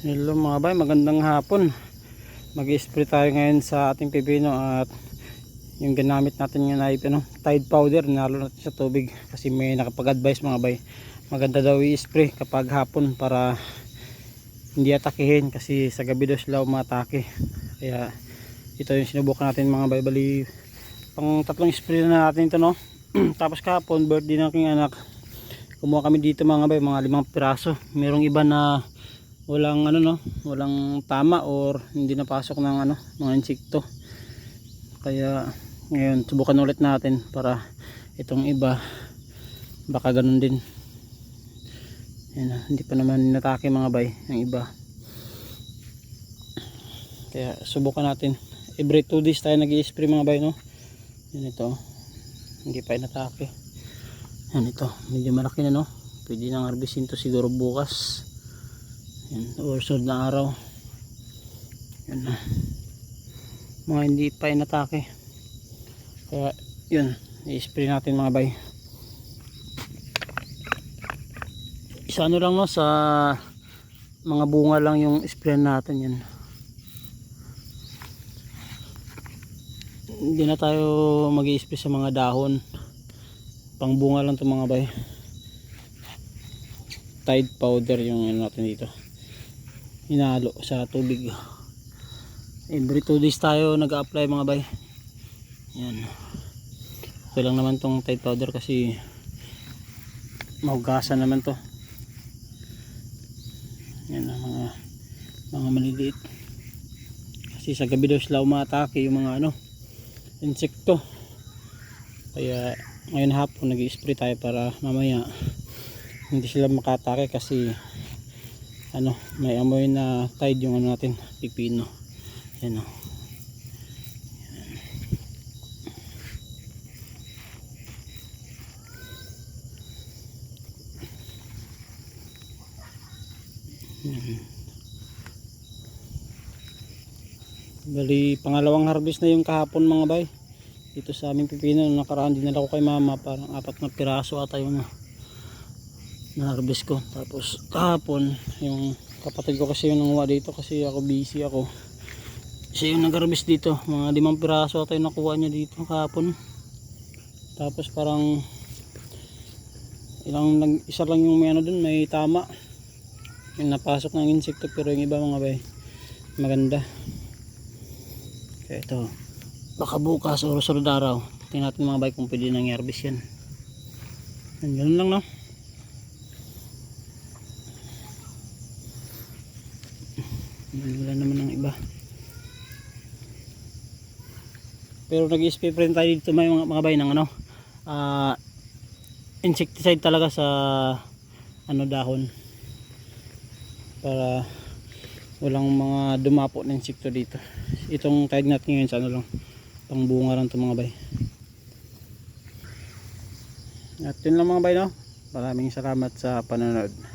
Hello mga bay, magandang hapon. Mag-spray tayo ngayon sa ating pipino at yung ginamit natin ngayon ay Tide powder. Nalo natin sa tubig kasi may nakapag-advise mga bay. Maganda daw i-spray kapag hapon para hindi atakihin kasi sa gabi daw sila umatake. Kaya ito yung sinubukan natin mga bay. Bali pang tatlong spray na natin ito, no. Tapos kahapon birthday ng aking anak, kumuha kami dito mga bay, mga 5 piraso. Merong iba na walang walang tama or hindi napasok ng mga insekto. Kaya ngayon subukan ulit natin para itong iba baka ganun din. Ayan, hindi pa naman natake mga bay yung iba. Kaya subukan natin. Every 2 days tayo nag-i-spray mga bay, no. Yan ito. Hindi pa inatake. Yan ito. Medyo malaki na, no. Pwede nang harvestin to siguro bukas. Yan, or sunod na araw. Yan na. Mga hindi pa inatake. Kaya yun, i-spray natin mga bay. Isa lang, no, sa mga bunga lang yung spray natin yan. Hindi na tayo mag-i-spray sa mga dahon. Pang bunga lang to mga bay. Tide powder yung natin dito. Hinalo sa tubig. Every 2 days tayo nag-a-apply mga bay. Yan. Okay lang naman tong Tide powder kasi mahugasan naman to. Yan ang mga maliliit. Kasi sa gabi daw sila umatake yung mga insekto. Kaya ngayon hapon nag-i-spray tayo para mamaya hindi sila makatake kasi may amoy na Tide yung natin pipino. Yan o. Bali pangalawang harvest na yung kahapon mga bay dito sa aming pipino. Nakaraan dinala ko kay mama, parang 4 na piraso ata yung na harvest ko. Tapos kahapon yung kapatid ko kasi yung nanguha dito kasi ako busy ako. Siya yung nag-harvest dito, mga 5 piraso ata yung nakuha niya dito kahapon. Tapos parang isa lang yung may dun, may tama yung napasok ng insekto, pero yung iba mga bay maganda. Kaya ito baka bukas o sunod araw tingnan natin mga bay kung pwede nang i-harvest yan. Ganun lang, no. Wala naman ang iba, pero nag-spray rin tayo dito may mga bay ng insecticide talaga sa dahon para walang mga dumapo na insekto dito. Itong Tide natin ngayon sa lang, pang bunga lang ito mga bay. At yun lang mga bay, no. Maraming salamat sa panonood.